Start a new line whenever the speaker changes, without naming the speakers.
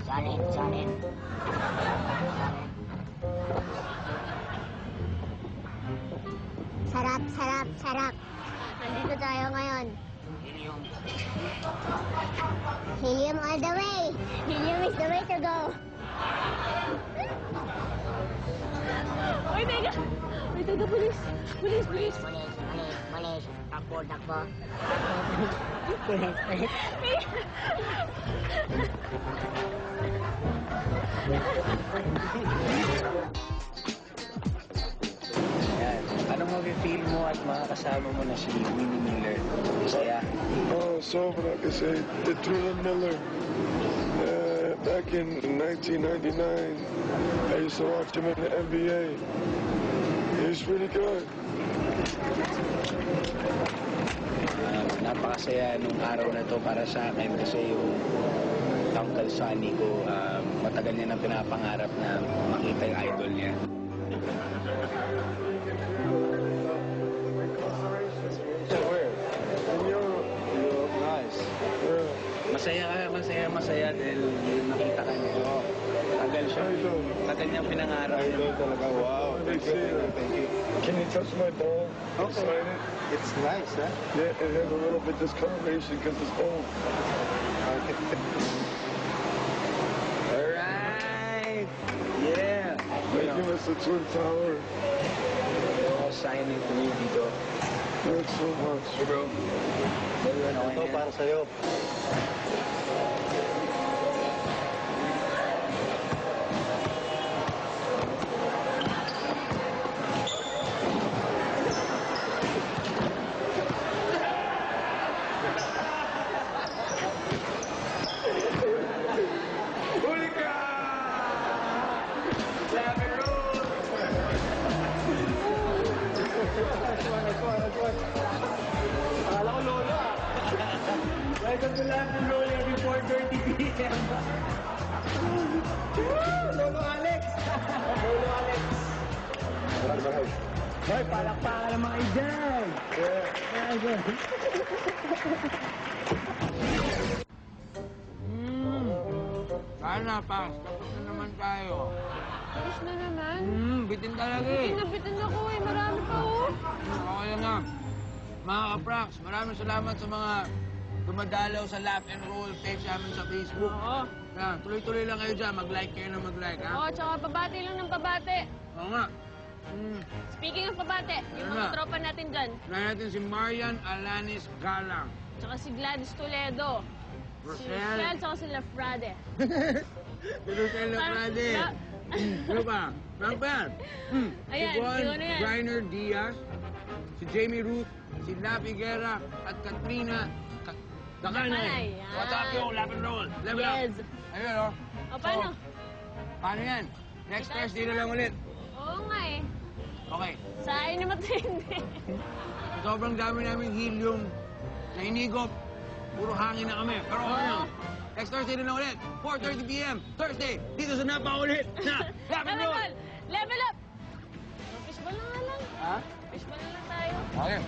Salin. Sarap. Nandito tayo ngayon. Helium all the way. Helium is the way to go.
Uy, teka! Uy, teka, pulis! Pulis!
Malis. Takbo.
Yan. Anong mag-feel mo at makakasama mo na si Winnie Miller? Masaya?
Oh, sobra kasi Truman Miller. Back in 1999, I used to watch him in the NBA. He was pretty good.
Napakasaya nung araw na to para sa akin kasi yung Uncle Sonny ko, matagal niya na pinapangarap na makita yung idol niya. Masaya dahil nakita ka niya. Tagal siya. Tagal niyang pinangarap.
Idol talaga. Wow. Thank you. Can you touch my ball?
Okay.
Sign it?
It's nice, huh?
Yeah, it has a little bit discoloration because it's old.
Alright! Yeah!
Thank you, Mr. Twin Tower.
Signing to me dito.
Thanks so much.
Hey, bro. Ito para sa'yo.
Akala ko lolo ah. Welcome to Laugh and Roll every 4:30 p.m. Lolo Alex! Lolo Alex! Hoy, palakpakan ng mga idyan!
Sana, Pas. Tapos na naman tayo.
Tapos na naman.
Bitin talaga eh.
Nabitin ako eh. Marami pa oh.
Okay lang na. Mga kaprax, maraming salamat sa mga dumadalaw sa Laugh and Roll page namin sa Facebook.
Oo.
Yan, tuloy-tuloy lang kayo dyan. Mag-like kayo na mag-like, ha?
Oo, tsaka pabati lang ng pabati.
Oo nga.
Speaking of pabati, yung
Ano
mga
na?
tropa natin dyan.
Unahin natin si Marian Alanis Galang.
Tsaka si Gladys Toledo. Si Rochelle, tsaka si Lafrade.
Si Lucella Frade. Ano ba? Ano ba yan?
Ayan,
Si Juan
yung ano yan?
Griner Diaz, si Jamie Ruth, si La Figuera, at Katrina Dakanay.
Dakanay, yan.
What's up, yo? Laugh and Roll. Level up.
Yes.
Ayun, oh.
O, paano?
Paano yan? Next
Kita-
Thursday na lang ulit.
Oo nga eh.
Okay.
Sayang naman ito hindi.
Sobrang dami namin helium na hinigop. Puro hangin na kami. Pero okay lang. Next Thursday na lang ulit. 4:30 p.m. Thursday. Dito sa napaulit na Laugh and Roll.
Level up! Fishball na nga lang.
Ha?
Fishball na lang tayo.
Okay.